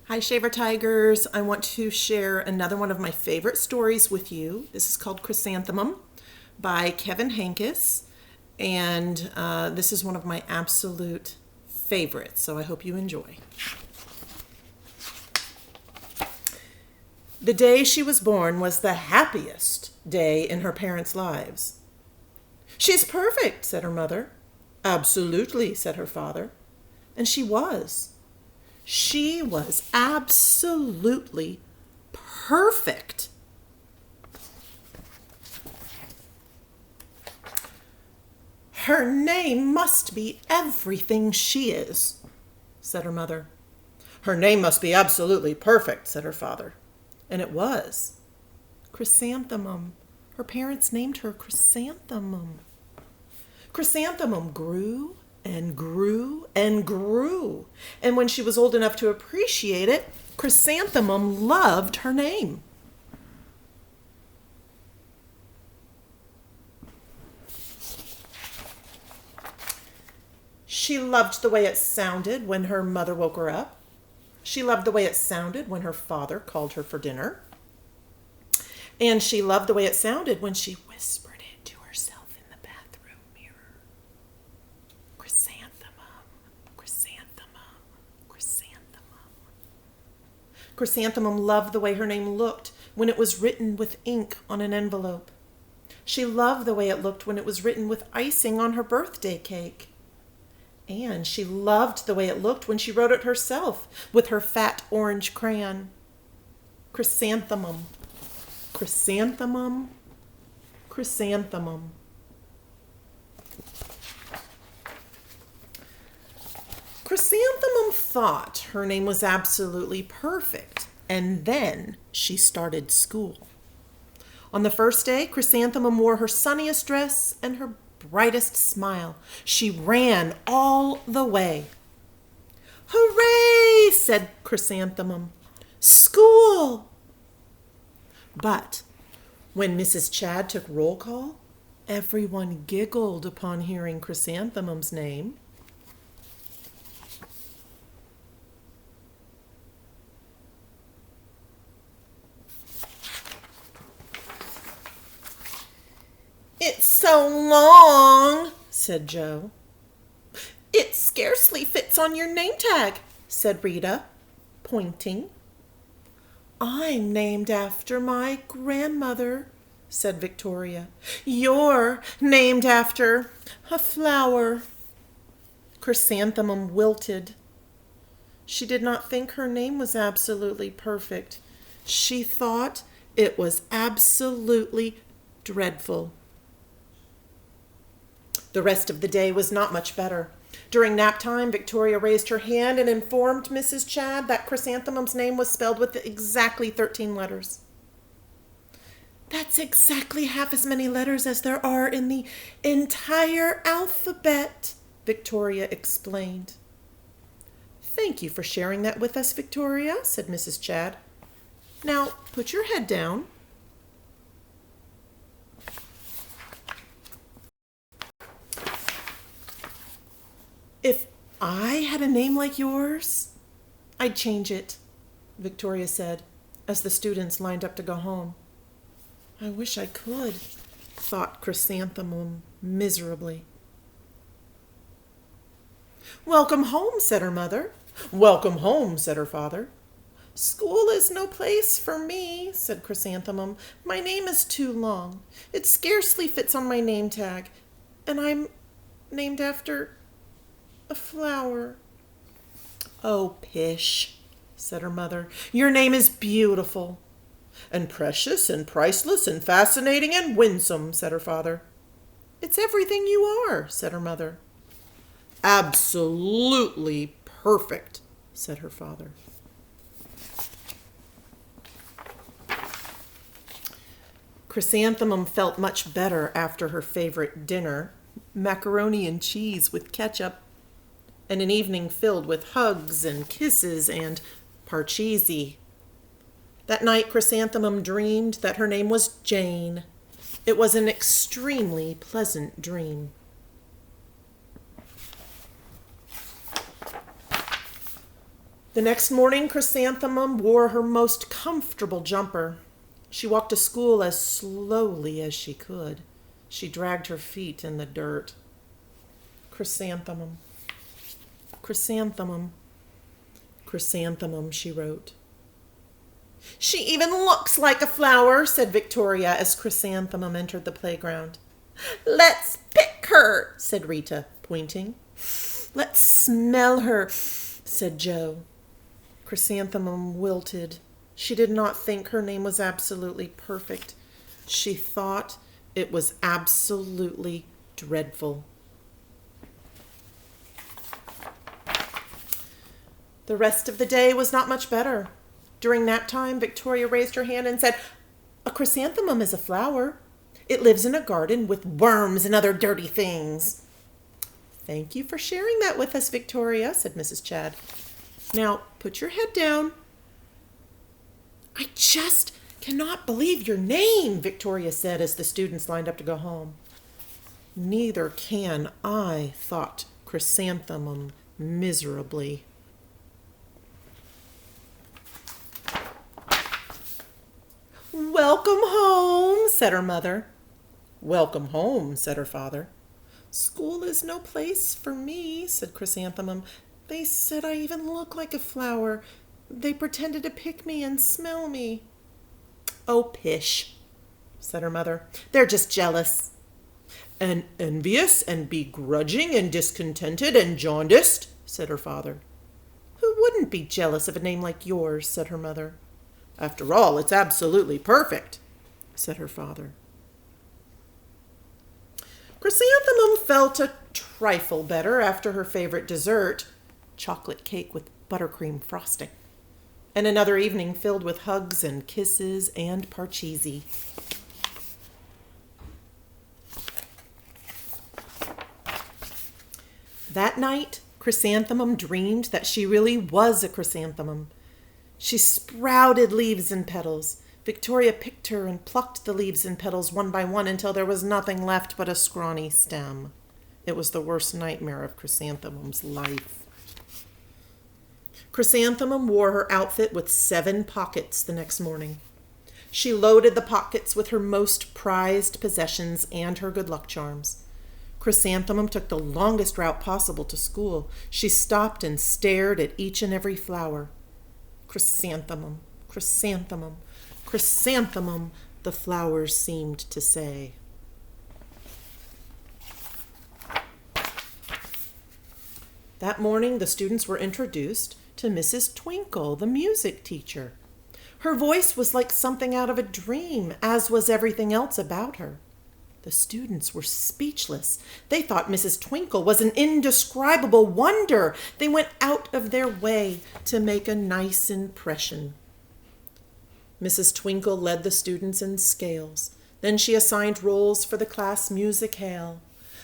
Hi, Shaver Tigers. I want to share another one of my favorite stories with you. This is called Chrysanthemum by Kevin Henkes, and this is one of my absolute favorites, so I hope you enjoy. The day she was born was the happiest day in her parents' lives. "She's perfect," said her mother. "Absolutely," said her father. And she was. She was absolutely perfect. "Her name must be everything she is," said her mother. "Her name must be absolutely perfect," said her father. And it was. Chrysanthemum. Her parents named her Chrysanthemum. Chrysanthemum grew and grew and grew. And when she was old enough to appreciate it, Chrysanthemum loved her name. She loved the way it sounded when her mother woke her up. She loved the way it sounded when her father called her for dinner. And she loved the way it sounded when she whispered it to herself in the bathroom mirror. Chrysanthemum, chrysanthemum, chrysanthemum. Chrysanthemum loved the way her name looked when it was written with ink on an envelope. She loved the way it looked when it was written with icing on her birthday cake. And she loved the way it looked when she wrote it herself with her fat orange crayon. Chrysanthemum, chrysanthemum, chrysanthemum. Chrysanthemum thought her name was absolutely perfect, and then she started school. On the first day, Chrysanthemum wore her sunniest dress and her brightest smile. She ran all the way. "Hooray!" said Chrysanthemum. "School!" But when Mrs. Chad took roll call, everyone giggled upon hearing Chrysanthemum's name. "It's so long," said Joe. "It scarcely fits on your name tag," said Rita, pointing. "I'm named after my grandmother," said Victoria. "You're named after a flower." Chrysanthemum wilted. She did not think her name was absolutely perfect. She thought it was absolutely dreadful. The rest of the day was not much better. During nap time, Victoria raised her hand and informed Mrs. Chad that Chrysanthemum's name was spelled with exactly 13 letters. "That's exactly half as many letters as there are in the entire alphabet," Victoria explained. "Thank you for sharing that with us, Victoria," said Mrs. Chad. "Now, put your head down." "If I had a name like yours, I'd change it," Victoria said, as the students lined up to go home. "I wish I could," thought Chrysanthemum miserably. "Welcome home," said her mother. "Welcome home," said her father. "School is no place for me," said Chrysanthemum. "My name is too long. It scarcely fits on my name tag, and I'm named after a flower." "Oh, pish," said her mother. "Your name is beautiful." "And precious and priceless and fascinating and winsome," said her father. "It's everything you are," said her mother. "Absolutely perfect," said her father. Chrysanthemum felt much better after her favorite dinner, macaroni and cheese with ketchup, and an evening filled with hugs and kisses and parcheesi. That night, Chrysanthemum dreamed that her name was Jane. It was an extremely pleasant dream. The next morning, Chrysanthemum wore her most comfortable jumper. She walked to school as slowly as she could. She dragged her feet in the dirt. Chrysanthemum, chrysanthemum, chrysanthemum, she wrote. She even looks like a flower, said Victoria as Chrysanthemum entered the playground. Let's pick her, said Rita, pointing. Let's smell her, said Joe. Chrysanthemum wilted. She did not think her name was absolutely perfect. She thought it was absolutely dreadful. The rest of the day was not much better. During nap time, Victoria raised her hand and said, "A chrysanthemum is a flower. It lives in a garden with worms and other dirty things." "Thank you for sharing that with us, Victoria," said Mrs. Chad. "Now, put your head down." "I just cannot believe your name," Victoria said as the students lined up to go home. "Neither can I," thought Chrysanthemum miserably. "Welcome home," said her mother. "Welcome home," said her father. "School is no place for me," said Chrysanthemum. "They said I even look like a flower. They pretended to pick me and smell me." "Oh, pish," said her mother. "They're just jealous." "And envious and begrudging and discontented and jaundiced," said her father. "Who wouldn't be jealous of a name like yours?" said her mother. "After all, it's absolutely perfect," said her father. Chrysanthemum felt a trifle better after her favorite dessert, chocolate cake with buttercream frosting, and another evening filled with hugs and kisses and parcheesi. That night, Chrysanthemum dreamed that she really was a chrysanthemum. She sprouted leaves and petals. Victoria picked her and plucked the leaves and petals one by one until there was nothing left but a scrawny stem. It was the worst nightmare of Chrysanthemum's life. Chrysanthemum wore her outfit with 7 pockets the next morning. She loaded the pockets with her most prized possessions and her good luck charms. Chrysanthemum took the longest route possible to school. She stopped and stared at each and every flower. "Chrysanthemum, chrysanthemum, chrysanthemum," the flowers seemed to say. That morning, the students were introduced to Mrs. Twinkle, the music teacher. Her voice was like something out of a dream, as was everything else about her. The students were speechless. They thought Mrs. Twinkle was an indescribable wonder. They went out of their way to make a nice impression. Mrs. Twinkle led the students in scales. Then she assigned roles for the class musicale.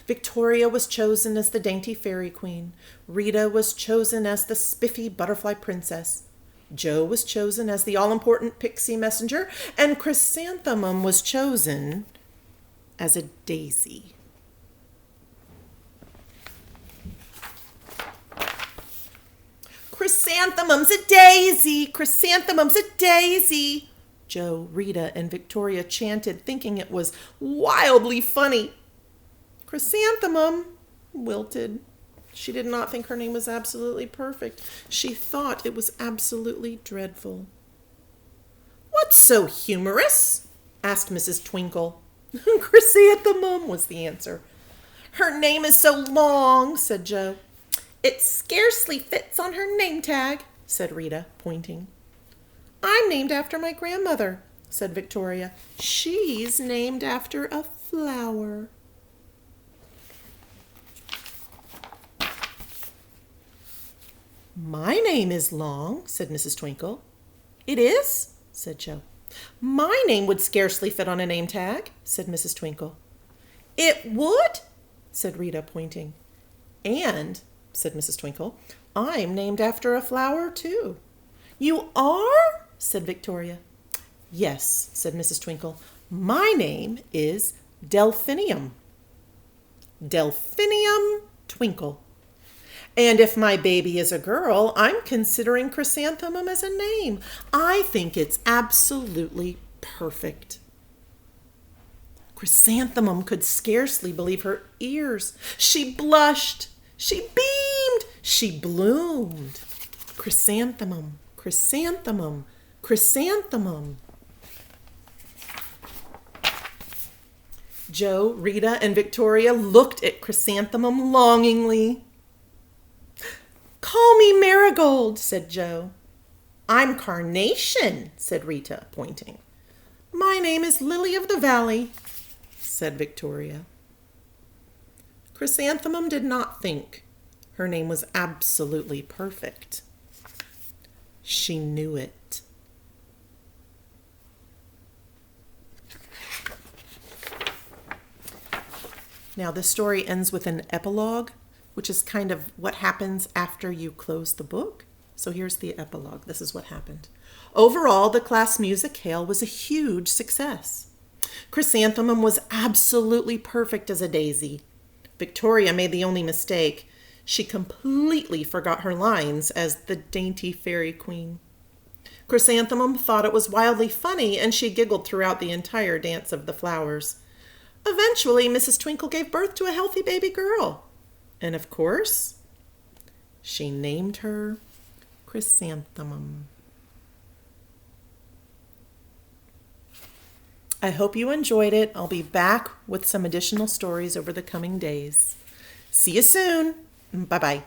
Victoria was chosen as the dainty fairy queen. Rita was chosen as the spiffy butterfly princess. Joe was chosen as the all-important pixie messenger. And Chrysanthemum was chosen as a daisy. "Chrysanthemum's a daisy! Chrysanthemum's a daisy!" Joe, Rita, and Victoria chanted, thinking it was wildly funny. Chrysanthemum wilted. She did not think her name was absolutely perfect. She thought it was absolutely dreadful. "What's so humorous?" asked Mrs. Twinkle. "Chrysanthemum," was the answer. "Her name is so long," said Joe. "It scarcely fits on her name tag," said Rita, pointing. "I'm named after my grandmother," said Victoria. "She's named after a flower." "My name is long," said Mrs. Twinkle. "It is?" said Joe. "My name would scarcely fit on a name tag," said Mrs. Twinkle. "It would?" said Rita, pointing. "And," said Mrs. Twinkle, "I'm named after a flower, too." "You are?" said Victoria. "Yes," said Mrs. Twinkle. "My name is Delphinium. Delphinium Twinkle. And if my baby is a girl, I'm considering Chrysanthemum as a name. I think it's absolutely perfect. Chrysanthemum could scarcely believe her ears. She blushed. She beamed. She bloomed. Chrysanthemum, chrysanthemum, chrysanthemum. Joe, Rita, and Victoria looked at Chrysanthemum longingly. Call me Marigold, said Joe. I'm Carnation, said Rita, pointing. My name is Lily of the Valley, said Victoria. Chrysanthemum did not think her name was absolutely perfect. She knew it. Now, the story ends with an epilogue, which is kind of what happens after you close the book. So here's the epilogue. This is what happened. Overall, the class musicale was a huge success. Chrysanthemum was absolutely perfect as a daisy. Victoria made the only mistake. She completely forgot her lines as the dainty fairy queen. Chrysanthemum thought it was wildly funny, and she giggled throughout the entire dance of the flowers. Eventually, Mrs. Twinkle gave birth to a healthy baby girl. And of course, she named her Chrysanthemum. I hope you enjoyed it. I'll be back with some additional stories over the coming days. See you soon. Bye-bye.